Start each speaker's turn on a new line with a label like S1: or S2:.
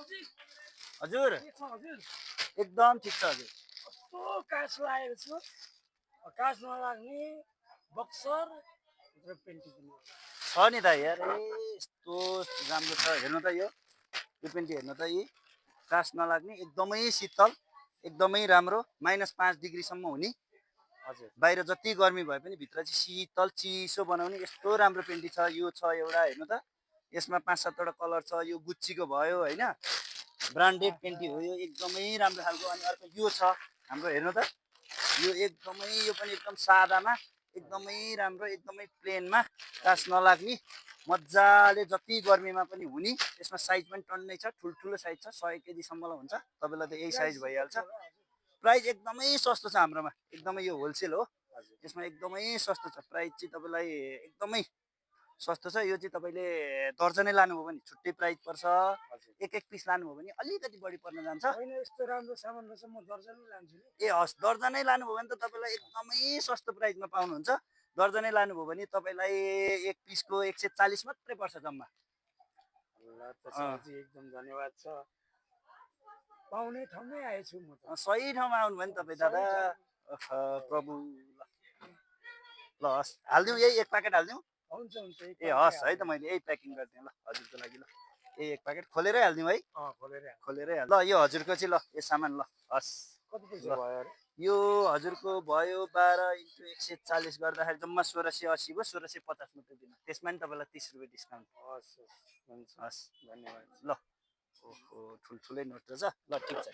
S1: हजुर
S2: के छ हजुर?
S1: एकदम ठिक छ हजुर।
S2: कस्तो काठ लागेको छु। काठ नलाग्ने बक्सर र पेन्टी किन्नु।
S1: छ नि त यार, यस्तो राम्रो छ हेर्नु त यो पेन्टी हेर्नु त यी कास नलाग्ने एकदमै शीतल एकदमै राम्रो -5 डिग्रीसम्म हुने
S2: हजुर
S1: बाहिर जति गर्मी भए पनि भित्र चाहिँ शीतल चिसो बनाउने यस्तो राम्रो पेन्टी छ। यो छ एउटा हेर्नु त, यसमा 5-7 वटा कलर छ। यो गुच्चीको भयो होइन, ब्रान्डेड पेन्टी हो यो एकदमै राम्रो खालको। अनि अर्को यो छ हाम्रो हेर्नु त, यो एकदमै यो पनि एकदम सादामा एकदमै राम्रो एकदमै प्लेनमा कास नलाग्ने मजाले जति गर्मीमा पनि हुने। यसमा साइज पनि टन्नै छ, ठुल्ठुलो साइज छ, 100 केजीसम्मलाई हुन्छ तपाईँलाई त यही साइज भइहाल्छ। प्राइस एकदमै सस्तो छ हाम्रोमा, एकदमै यो होलसेल हो। यसमा एकदमै सस्तो छ, प्राइस चाहिँ तपाईँलाई एकदमै सस्तो छ। यो चाहिँ तपाईँले दर्जनै लानुभयो भने छुट्टै प्राइस पर्छ, एक पिस लानुभयो भने अलिकति बढी पर्न जान्छ।
S2: होइन यस्तो राम्रो सामान रहेछ, म दर्जनै लान्छु नि।
S1: ए हस्, दर्जनै लानुभयो भने त तपाईँलाई एकदमै सस्तो प्राइसमा पाउनुहुन्छ। दर्जनै लानुभयो भने तपाईँलाई एक पिसको 140 मात्रै पर्छ जम्मा।
S2: ल त सरजी एकदम धन्यवाद छ। पाउने ठाउँमै आएछु म त।
S1: सही ठाउँमा आउनुभयो नि तपाईँ दादा। प्रभु ल हस्, हालिदिउँ यही एक प्याकेट हालिदिउँ।
S2: हुन्छ हुन्छ
S1: ए हस् है त, मैले यही प्याकिङ गरिदिएँ ल हजुरको लागि। ल यही एक प्याकेट खोलेरै हालिदिउँ है। खोलेरै हाल ल। यो हजुरको चाहिँ ल यो सामान ल हस्।
S2: कति पैसा भयो अरे?
S1: यो हजुरको भयो 12 × 140 गर्दाखेरि जम्मा 1680 भयो, 1650 मात्रै दिनु। त्यसमा नि तपाईँलाई 30 रुपियाँ डिस्काउन्ट।
S2: हस् हुन्छ
S1: हस्
S2: धन्यवाद।
S1: ल। ओहो ठुल्ठुलै नोट रहेछ। ल ठिक छ।